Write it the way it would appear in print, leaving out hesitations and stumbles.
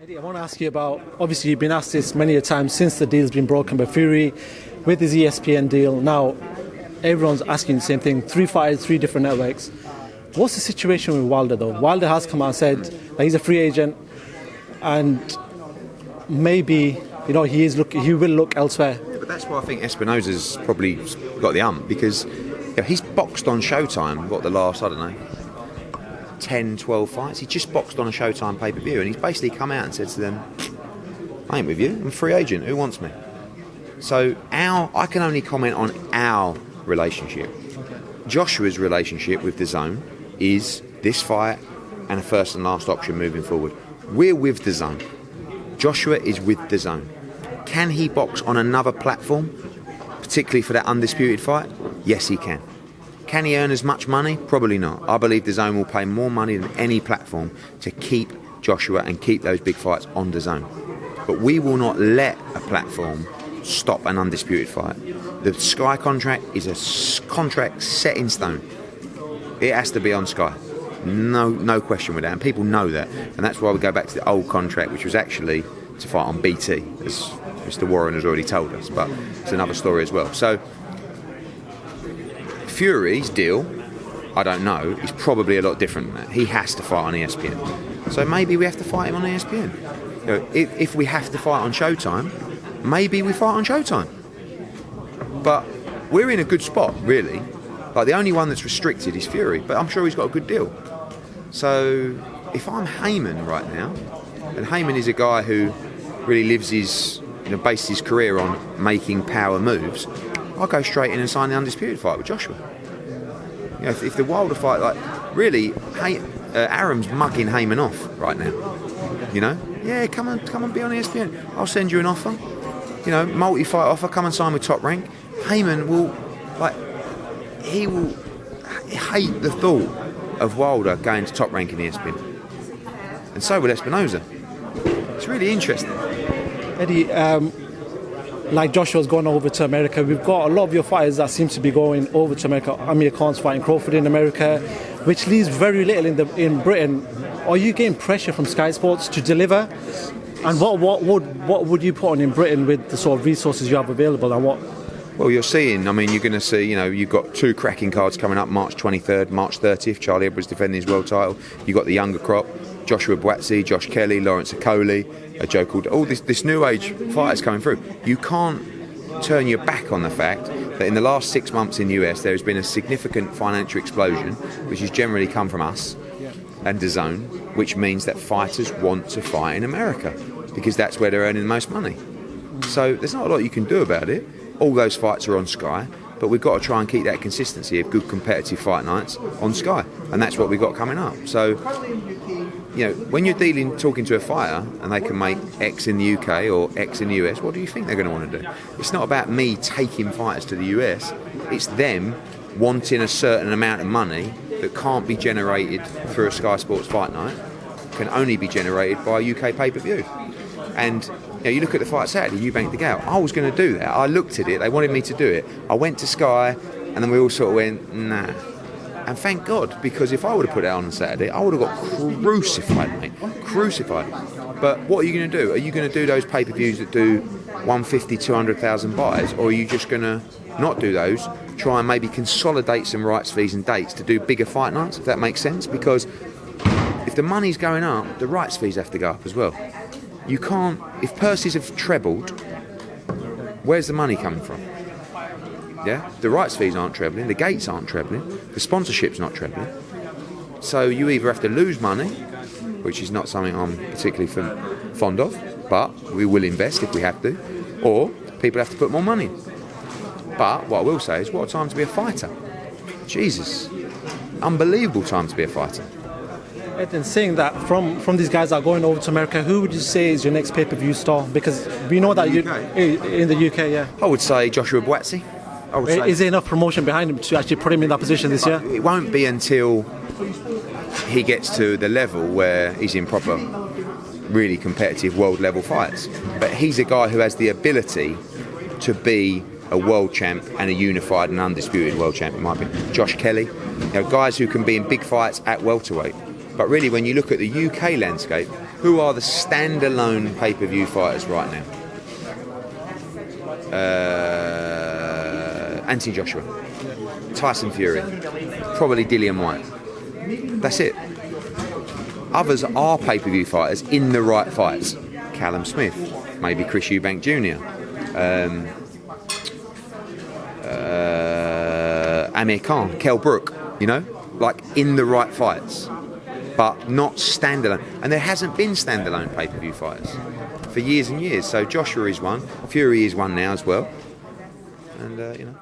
Eddie, I want to ask you about, obviously you've been asked this many a time since the deal's been broken by Fury, with his ESPN deal. Now, everyone's asking the same thing, 3 fighters, 3 different networks. What's the situation with Wilder though? Wilder has come out and said that he's a free agent and maybe, he will look elsewhere. Yeah, but that's why I think Espinosa's probably got the because he's boxed on Showtime, the last, 10, 12 fights. He just boxed on a Showtime pay-per-view and he's basically come out and said to them, I ain't with you, I'm a free agent, who wants me? So I can only comment on our relationship. Joshua's relationship with DAZN is this fight and a first and last option moving forward. We're with DAZN. Joshua is with DAZN. Can he box on another platform, particularly for that undisputed fight? Yes, he can. Can he earn as much money? Probably not. I believe DAZN will pay more money than any platform to keep Joshua and keep those big fights on DAZN. But we will not let a platform stop an undisputed fight. The Sky contract is a contract set in stone. It has to be on Sky. No question with that, and people know that, and that's why we go back to the old contract, which was actually to fight on BT, as Mr. Warren has already told us, but it's another story as well. So Fury's deal, I don't know, is probably a lot different than that. He has to fight on ESPN, so maybe we have to fight him on ESPN. If we have to fight on Showtime, maybe we fight on Showtime. But we're in a good spot, really. Like, the only one that's restricted is Fury, but I'm sure he's got a good deal. So if I'm Haymon right now, and Haymon is a guy who really lives based his career on making power moves, I'll go straight in and sign the undisputed fight with Joshua. If the Wilder fight, really, Arum's mugging Haymon off right now. Yeah, come and be on ESPN. I'll send you an offer. Multi-fight offer. Come and sign with Top Rank. Haymon will, he will hate the thought of Wilder going to Top Rank in ESPN, and so will Espinosa. It's really interesting. Eddie, like Joshua's gone over to America, we've got a lot of your fighters that seem to be going over to America. Amir Khan's fighting Crawford in America, which leaves very little in Britain. Are you getting pressure from Sky Sports to deliver? And what would you put on in Britain with the sort of resources you have available, and what? Well, you're seeing, you're going to see, you've got 2 cracking cards coming up, March 23rd, March 30th. Charlie Edwards defending his world title. You've got the younger crop, Joshua Buatsi, Josh Kelly, Lawrence Okoli, a Joe called, all this new age fighters coming through. You can't turn your back on the fact that in the last 6 months in the US, there has been a significant financial explosion, which has generally come from us and DAZN, which means that fighters want to fight in America because that's where they're earning the most money. So there's not a lot you can do about it. All those fights are on Sky, but we've got to try and keep that consistency of good competitive fight nights on Sky, and that's what we've got coming up. So, when you're talking to a fighter and they can make X in the UK or X in the US, what do you think they're going to want to do? It's not about me taking fighters to the US, it's them wanting a certain amount of money that can't be generated through a Sky Sports fight night, can only be generated by a UK pay-per-view. And you look at the fight Saturday, Eubank De Gale. I was going to do that. I looked at it. They wanted me to do it. I went to Sky, and then we all sort of went, nah. And thank God, because if I would have put it on Saturday, I would have got crucified, mate. Crucified. But what are you going to do? Are you going to do those pay-per-views that do 150, 200,000 buys, or are you just going to not do those, try and maybe consolidate some rights fees and dates to do bigger fight nights, if that makes sense? Because if the money's going up, the rights fees have to go up as well. You can't, if purses have trebled, where's the money coming from? Yeah, the rights fees aren't trebling, the gates aren't trebling, the sponsorship's not trebling. So you either have to lose money, which is not something I'm particularly fond of, but we will invest if we have to, or people have to put more money in. But what I will say is, what a time to be a fighter. Jesus, unbelievable time to be a fighter. And saying that from these guys that are going over to America, who would you say is your next pay-per-view star? Because we know that in the UK, yeah. I would say Joshua Buatsi. Is there enough promotion behind him to actually put him in that position this year? It won't be until he gets to the level where he's in proper, really competitive world-level fights. But he's a guy who has the ability to be a world champ and a unified and undisputed world champ, in my opinion. Josh Kelly, guys who can be in big fights at welterweight. But really, when you look at the UK landscape, Who are the standalone pay-per-view fighters right now? Anthony Joshua, Tyson Fury, probably Dillian White. That's it. Others are pay-per-view fighters in the right fights. Callum Smith, maybe Chris Eubank Jr., Amir Khan, Kell Brook, you know, like in the right fights, but not standalone. And there hasn't been standalone pay-per-view fighters for years and years. So Joshua is one, Fury is one now as well, and you know.